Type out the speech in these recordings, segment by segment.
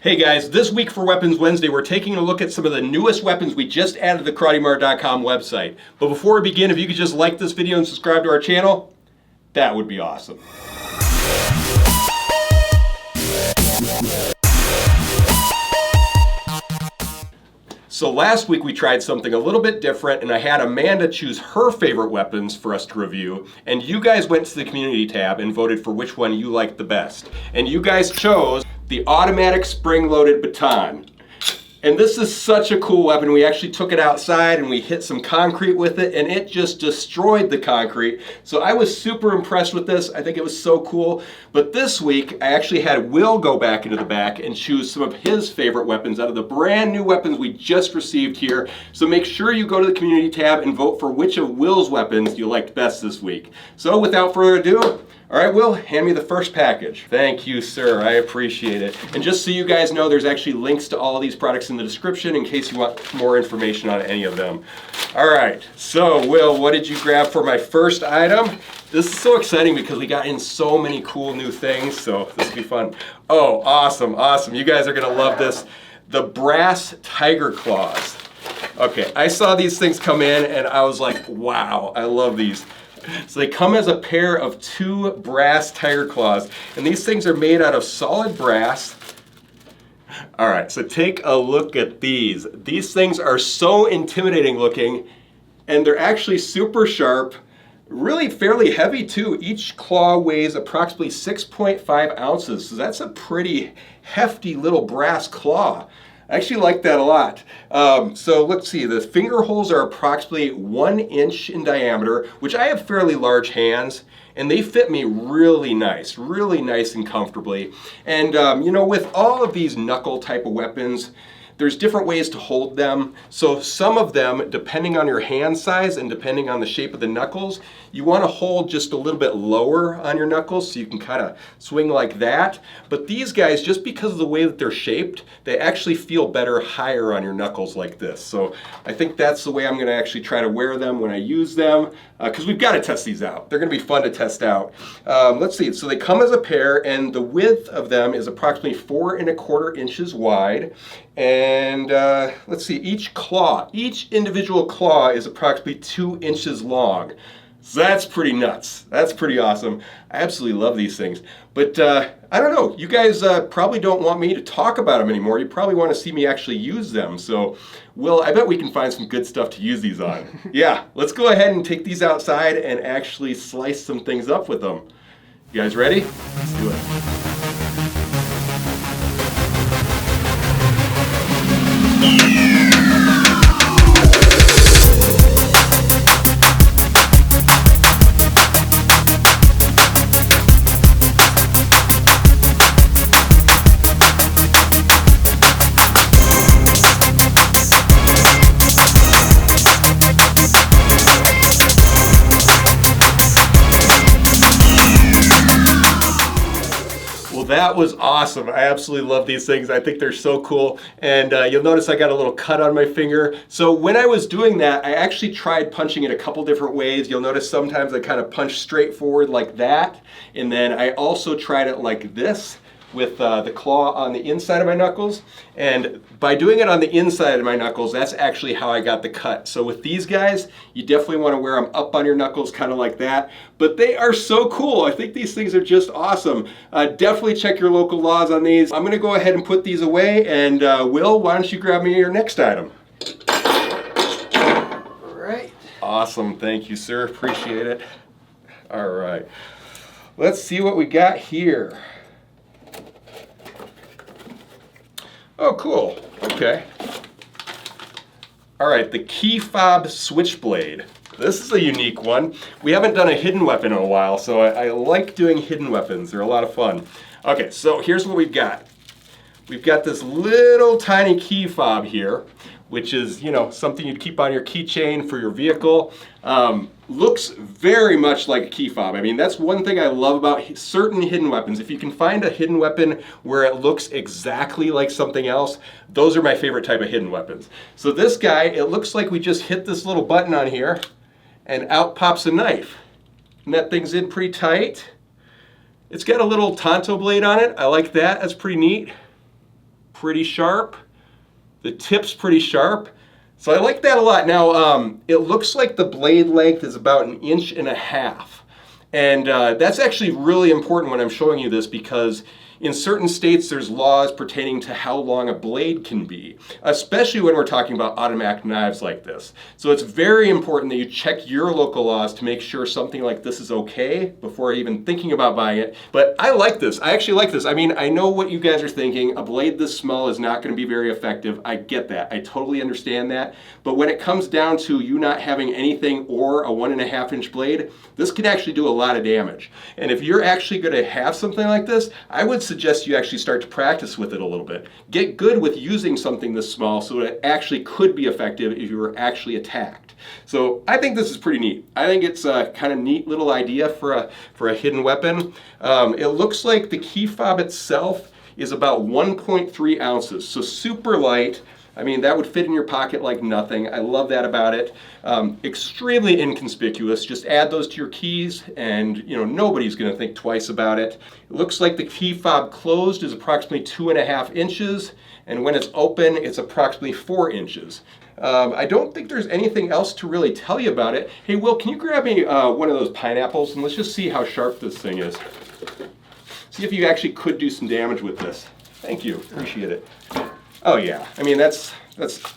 Hey guys, this week for Weapons Wednesday, we're taking a look at some of the newest weapons we just added to the KarateMart.com website. But before we begin, if you could just like this video and subscribe to our channel, that would be awesome. So last week we tried something a little bit different, and I had Amanda choose her favorite weapons for us to review, and you guys went to the community tab and voted for which one you liked the best. And you guys chose the automatic spring-loaded baton. And this is such a cool weapon. We actually took it outside and we hit some concrete with it, and it just destroyed the concrete. So I was super impressed with this. I think it was so cool. But this week, I actually had Will go back into the back and choose some of his favorite weapons out of the brand new weapons we just received here. So make sure you go to the community tab and vote for which of Will's weapons you liked best this week. So without further ado, all right, Will, hand me the first package. Thank you, sir. I appreciate it. And just so you guys know, there's actually links to all of these products in the description in case you want more information on any of them. All right, so Will, what did you grab for my first item? This is so exciting because we got in so many cool new things, so this will be fun. Oh, awesome, awesome. You guys are gonna love this. The brass tiger claws. Okay, I saw these things come in and I was like, wow, I love these. So they come as a pair of two brass tiger claws, and these things are made out of solid brass. All right, so take a look at these. These things are so intimidating looking, and they're actually super sharp, really fairly heavy too. Each claw weighs approximately 6.5 ounces, so that's a pretty hefty little brass claw. I actually like that a lot. So let's see, the finger holes are approximately 1 inch in diameter, which I have fairly large hands, and they fit me really nice and comfortably. And you know, with all of these knuckle type of weapons, there's different ways to hold them. So some of them, depending on your hand size and depending on the shape of the knuckles, you want to hold just a little bit lower on your knuckles so you can kind of swing like that. But these guys, just because of the way that they're shaped, they actually feel better higher on your knuckles like this. So I think that's the way I'm going to actually try to wear them when I use them, because we've got to test these out. They're going to be fun to test out. Let's see, so they come as a pair, and the width of them is approximately 4¼ inches wide. And let's see, each individual claw is approximately 2 inches long. So that's pretty nuts. That's pretty awesome. I absolutely love these things. But I don't know, you guys probably don't want me to talk about them anymore. You probably want to see me actually use them. So, Will, I bet we can find some good stuff to use these on. Yeah, let's go ahead and take these outside and actually slice some things up with them. You guys ready? Let's do it. That was awesome. I absolutely love these things. I think they're so cool. And you'll notice I got a little cut on my finger. So when I was doing that, I actually tried punching it a couple different ways. You'll notice sometimes I kind of punch straight forward like that. And then I also tried it like this with the claw on the inside of my knuckles. And by doing it on the inside of my knuckles, that's actually how I got the cut. So with these guys, you definitely want to wear them up on your knuckles, kind of like that. But they are so cool. I think these things are just awesome. Definitely check your local laws on these. I'm going to go ahead and put these away. And Will, why don't you grab me your next item? All right. Awesome. Thank you, sir. Appreciate it. All right. Let's see what we got here. Oh, cool. Okay. All right, the Keyfob Switchblade. This is a unique one. We haven't done a hidden weapon in a while, so I like doing hidden weapons. They're a lot of fun. Okay, so here's what we've got. We've got this little tiny key fob here, which is, you know, something you'd keep on your keychain for your vehicle. Looks very much like a key fob. I mean, that's one thing I love about certain hidden weapons. If you can find a hidden weapon where it looks exactly like something else, those are my favorite type of hidden weapons. So this guy, it looks like we just hit this little button on here and out pops a knife. And that thing's in pretty tight. It's got a little tanto blade on it. I like that. That's pretty neat. pretty sharp. The tip's pretty sharp. So I like that a lot. Now, it looks like the blade length is about 1.5 inches. And that's actually really important when I'm showing you this, because in certain states there's laws pertaining to how long a blade can be, especially when we're talking about automatic knives like this. So it's very important that you check your local laws to make sure something like this is okay before even thinking about buying it. But I like this. I actually like this. I mean, I know what you guys are thinking. A blade this small is not going to be very effective. I get that. I totally understand that. But when it comes down to you not having anything or a 1.5 inch blade, this can actually do a lot of damage. And if you're actually going to have something like this, I would suggest you actually start to practice with it a little bit. Get good with using something this small so it actually could be effective if you were actually attacked. So I think this is pretty neat. I think it's a kind of neat little idea for a hidden weapon. It looks like the key fob itself is about 1.3 ounces, so super light. I mean, that would fit in your pocket like nothing. I love that about it. Extremely inconspicuous. Just add those to your keys and nobody's gonna think twice about it. It looks like the key fob closed is approximately 2.5 inches, and when it's open, it's approximately 4 inches. I don't think there's anything else to really tell you about it. Hey, Will, can you grab me one of those pineapples and let's just see how sharp this thing is. See if you actually could do some damage with this. Thank you, appreciate it. Oh yeah, I mean that's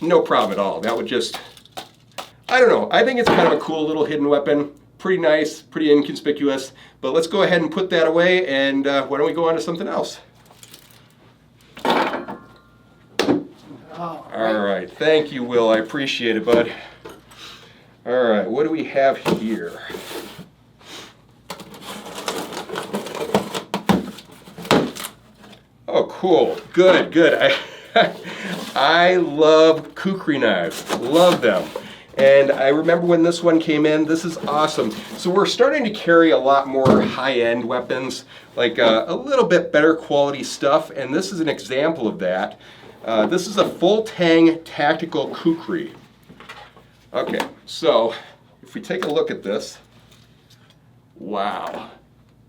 no problem at all. That would just, I don't know, I think it's kind of a cool little hidden weapon. Pretty nice, pretty inconspicuous, but let's go ahead and put that away, and why don't we go on to something else? All right, thank you, Will, I appreciate it, bud. All right, what do we have here? Oh, cool, good. I love Kukri knives, love them. And I remember when this one came in, this is awesome. So we're starting to carry a lot more high-end weapons, like a little bit better quality stuff, and this is an example of that. This is a Full-Tang tactical Kukri. Okay, so if we take a look at this, wow,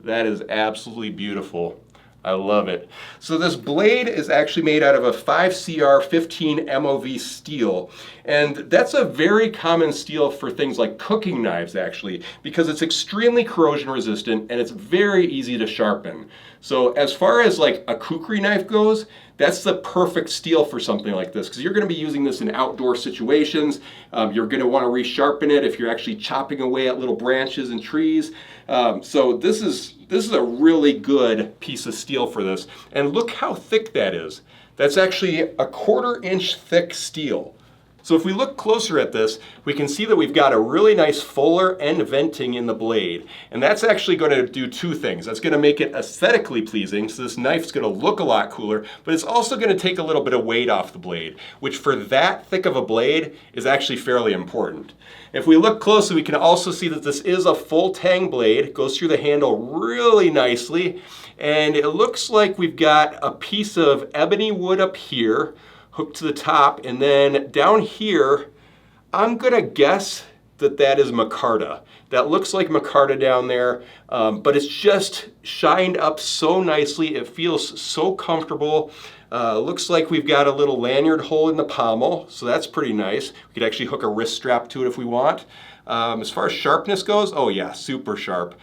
that is absolutely beautiful. I love it. So this blade is actually made out of a 5CR 15 MOV steel, and that's a very common steel for things like cooking knives actually, because it's extremely corrosion resistant and it's very easy to sharpen. So as far as like a Kukri knife goes, that's the perfect steel for something like this, because you're going to be using this in outdoor situations. You're going to want to resharpen it if you're actually chopping away at little branches and trees. So this is a really good piece of steel for this. And look how thick that is. That's actually a 1/4 inch thick steel. So if we look closer at this, we can see that we've got a really nice fuller and venting in the blade. And that's actually going to do two things. That's going to make it aesthetically pleasing, so this knife's going to look a lot cooler, but it's also going to take a little bit of weight off the blade, which for that thick of a blade is actually fairly important. If we look closely, we can also see that this is a Full-Tang blade. It goes through the handle really nicely, and it looks like we've got a piece of ebony wood up here, hooked to the top, and then down here, I'm gonna guess that that is micarta. That looks like micarta down there, but it's just shined up so nicely. It feels so comfortable. Looks like we've got a little lanyard hole in the pommel, so that's pretty nice. We could actually hook a wrist strap to it if we want. As far as sharpness goes, oh yeah, super sharp.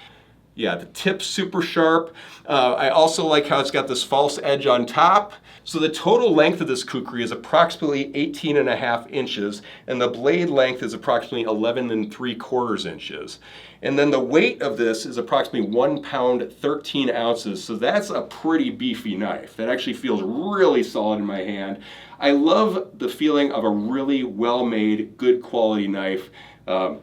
Yeah, the tip's super sharp. I also like how it's got this false edge on top. So the total length of this Kukri is approximately 18.5 inches, and the blade length is approximately 11.75 inches. And then the weight of this is approximately 1 pound, 13 ounces. So that's a pretty beefy knife. That actually feels really solid in my hand. I love the feeling of a really well-made, good quality knife.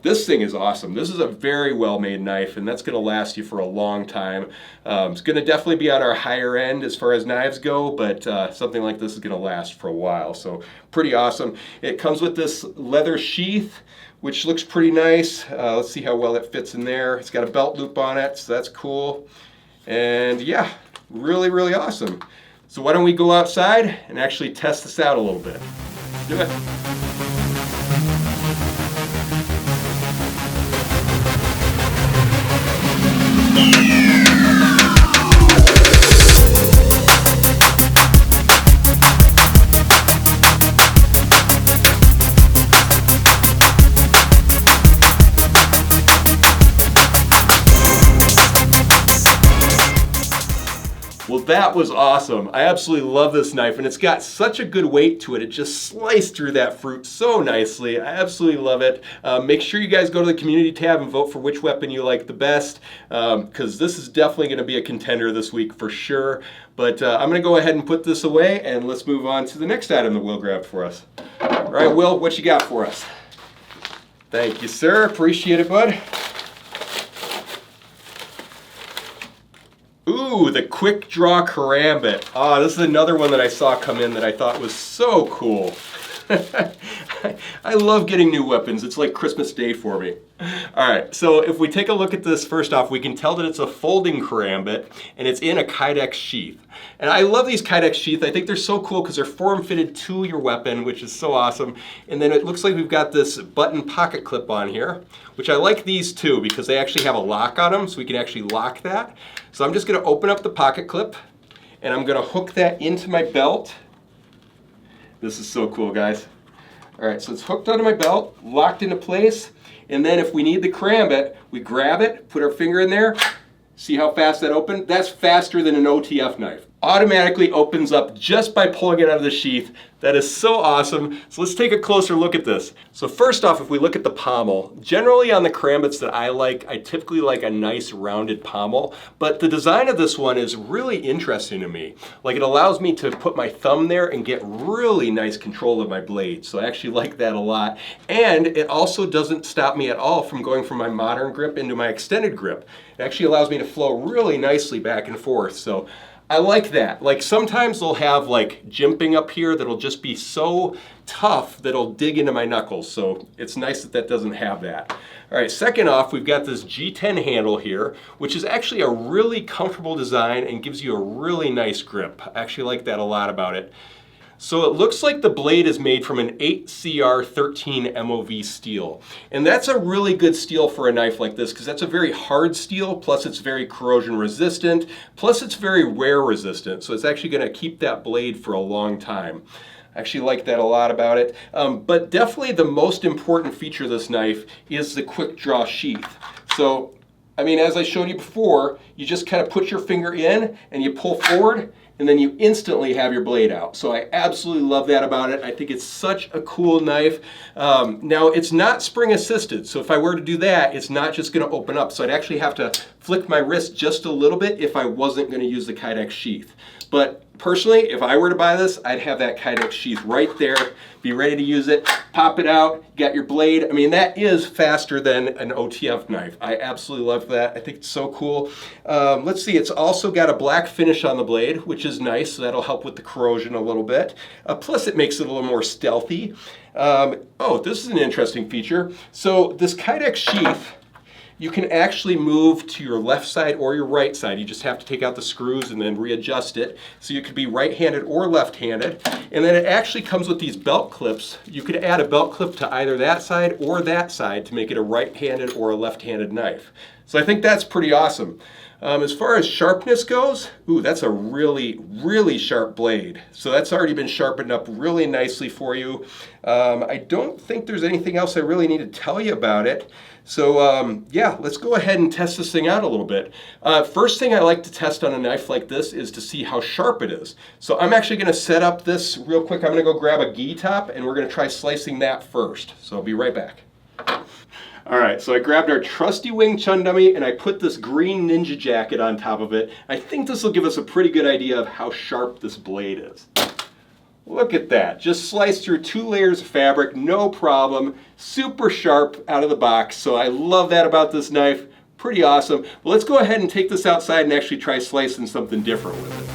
This thing is awesome. This is a very well-made knife, and that's going to last you for a long time. It's going to definitely be on our higher end as far as knives go, but something like this is going to last for a while, so pretty awesome. It comes with this leather sheath, which looks pretty nice. Let's see how well it fits in there. It's got a belt loop on it, so that's cool. And yeah, really, really awesome. So why don't we go outside and actually test this out a little bit. Do it. Well, that was awesome. I absolutely love this knife, and it's got such a good weight to it. It just sliced through that fruit so nicely. I absolutely love it. Make sure you guys go to the community tab and vote for which weapon you like the best, because this is definitely going to be a contender this week for sure. But I'm going to go ahead and put this away, and let's move on to the next item that Will grabbed for us. All right, Will, what you got for us? Thank you, sir. Appreciate it, bud. Ooh, the Quick Draw Karambit. Oh, this is another one that I saw come in that I thought was so cool. I love getting new weapons. It's like Christmas Day for me. All right, so if we take a look at this, first off, we can tell that it's a folding karambit, and it's in a Kydex sheath. And I love these Kydex sheaths. I think they're so cool because they're form-fitted to your weapon, which is so awesome. And then it looks like we've got this button pocket clip on here, which I like these too because they actually have a lock on them, so we can actually lock that. So I'm just gonna open up the pocket clip, and I'm gonna hook that into my belt. This is so cool, guys. All right, so it's hooked onto my belt, locked into place, and then if we need the karambit, we grab it, put our finger in there, see how fast that opened? That's faster than an OTF knife. Automatically opens up just by pulling it out of the sheath. That is so awesome. So let's take a closer look at this. So first off, if we look at the pommel, generally on the karambits that I like, I typically like a nice rounded pommel, but the design of this one is really interesting to me. Like, it allows me to put my thumb there and get really nice control of my blade. So I actually like that a lot. And it also doesn't stop me at all from going from my modern grip into my extended grip. It actually allows me to flow really nicely back and forth. So I like that. Like, sometimes they'll have like jimping up here that'll just be so tough that it'll dig into my knuckles. So it's nice that that doesn't have that. All right, second off, we've got this G10 handle here, which is actually a really comfortable design and gives you a really nice grip. I actually like that a lot about it. So it looks like the blade is made from an 8CR13 MOV steel. And that's a really good steel for a knife like this because that's a very hard steel, plus it's very corrosion resistant, plus it's very wear resistant. So it's actually going to keep that blade for a long time. I actually like that a lot about it. But definitely the most important feature of this knife is the quick draw sheath. So, I mean, as I showed you before, you just kind of put your finger in and you pull forward, and then you instantly have your blade out. So I absolutely love that about it. I think it's such a cool knife. Now, it's not spring assisted, so if I were to do that, it's not just gonna open up. So I'd actually have to flick my wrist just a little bit if I wasn't gonna use the Kydex sheath. But personally, if I were to buy this, I'd have that Kydex sheath right there, be ready to use it, pop it out, got your blade. I mean, that is faster than an OTF knife. I absolutely love that. I think it's so cool. Let's see, it's also got a black finish on the blade, which is nice, so that'll help with the corrosion a little bit. Plus, it makes it a little more stealthy. Oh, this is an interesting feature. So this Kydex sheath, you can actually move to your left side or your right side. You just have to take out the screws and then readjust it. So you could be right-handed or left-handed. And then it actually comes with these belt clips. You could add a belt clip to either that side or that side to make it a right-handed or a left-handed knife. So I think that's pretty awesome. As far as sharpness goes, ooh, that's a really, really sharp blade. So that's already been sharpened up really nicely for you. I don't think there's anything else I really need to tell you about it. So yeah, let's go ahead and test this thing out a little bit. First thing I like to test on a knife like this is to see how sharp it is. So I'm actually gonna set up this real quick. I'm gonna go grab a gi top and we're gonna try slicing that first. So I'll be right back. All right, so I grabbed our trusty Wing Chun dummy and I put this green ninja jacket on top of it. I think this will give us a pretty good idea of how sharp this blade is. Look at that, just sliced through 2 layers of fabric, no problem. Super sharp out of the box, so I love that about this knife. Pretty awesome. But let's go ahead and take this outside and actually try slicing something different with it.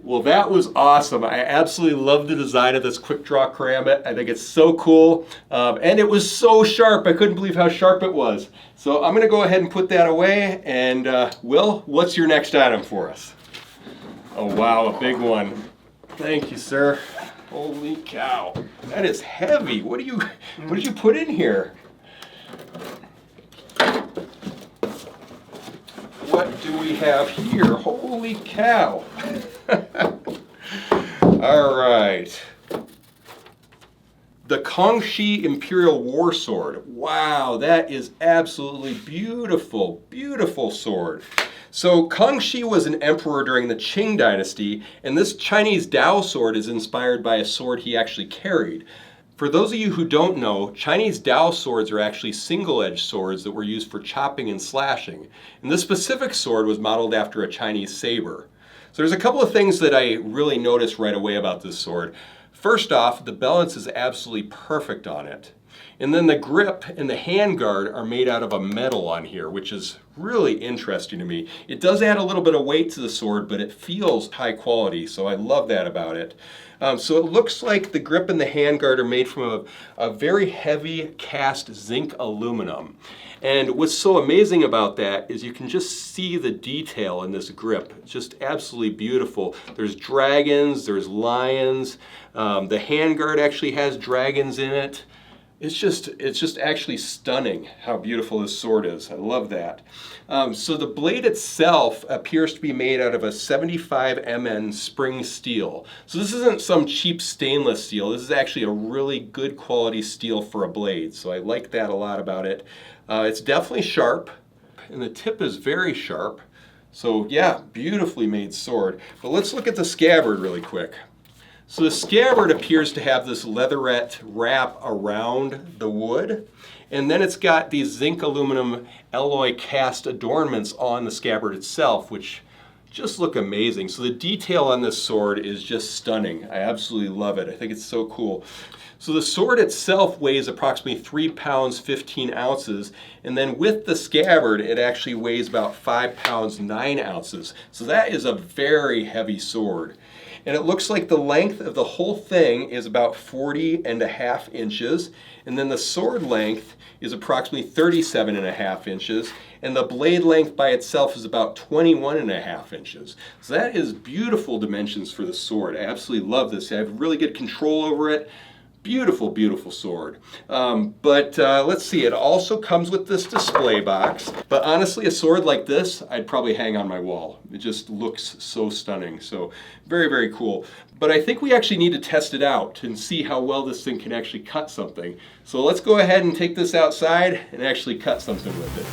Well, that was awesome. I absolutely love the design of this quick draw karambit. I think it's so cool. And it was so sharp. I couldn't believe how sharp it was. So I'm going to go ahead and put that away. And Will, what's your next item for us? Oh, wow, a big one. Thank you, sir. Holy cow. That is heavy. What did you put in here? What do we have here? Holy cow. All right. The Kangxi Imperial War Sword. Wow, that is absolutely beautiful, beautiful sword. So Kangxi was an emperor during the Qing dynasty, and this Chinese Dao sword is inspired by a sword he actually carried. For those of you who don't know, Chinese Dao swords are actually single-edged swords that were used for chopping and slashing. And this specific sword was modeled after a Chinese saber. So there's a couple of things that I really noticed right away about this sword. First off, the balance is absolutely perfect on it. And then the grip and the handguard are made out of a metal on here, which is really interesting to me. It does add a little bit of weight to the sword, but it feels high quality, so I love that about it. So it looks like the grip and the handguard are made from a very heavy cast zinc aluminum. And what's so amazing about that is you can just see the detail in this grip. It's just absolutely beautiful. There's dragons, there's lions. The handguard actually has dragons in it. It's just actually stunning how beautiful this sword is. I love that. So the blade itself appears to be made out of a 75 Mn spring steel. So this isn't some cheap stainless steel. This is actually a really good quality steel for a blade. So I like that a lot about it. It's definitely sharp, and the tip is very sharp. So yeah, beautifully made sword. But let's look at the scabbard really quick. So the scabbard appears to have this leatherette wrap around the wood, and then it's got these zinc aluminum alloy cast adornments on the scabbard itself, which just look amazing. So the detail on this sword is just stunning. I absolutely love it. I think it's so cool. So the sword itself weighs approximately 3 pounds 15 ounces, and then with the scabbard it actually weighs about 5 pounds 9 ounces. So that is a very heavy sword. And it looks like the length of the whole thing is about 40.5 inches, and then the sword length is approximately 37.5 inches, and the blade length by itself is about 21.5 inches. So that is beautiful dimensions for the sword. I absolutely love this. I have really good control over it. Beautiful, beautiful sword. Let's see, it also comes with this display box. But honestly, a sword like this, I'd probably hang on my wall. It just looks so stunning. So very, very cool. But I think we actually need to test it out and see how well this thing can actually cut something. So let's go ahead and take this outside and actually cut something with it.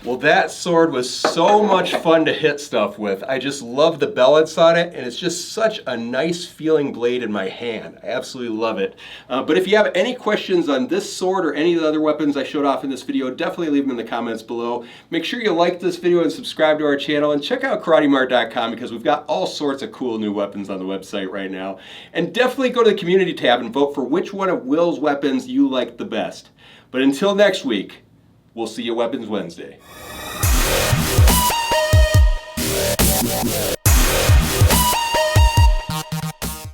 Well, that sword was so much fun to hit stuff with. I just love the balance on it, and it's just such a nice feeling blade in my hand. I absolutely love it. But if you have any questions on this sword or any of the other weapons I showed off in this video, definitely leave them in the comments below. Make sure you like this video and subscribe to our channel, and check out KarateMart.com because we've got all sorts of cool new weapons on the website right now. And definitely go to the community tab and vote for which one of Will's weapons you like the best. But until next week, we'll see you Weapons Wednesday.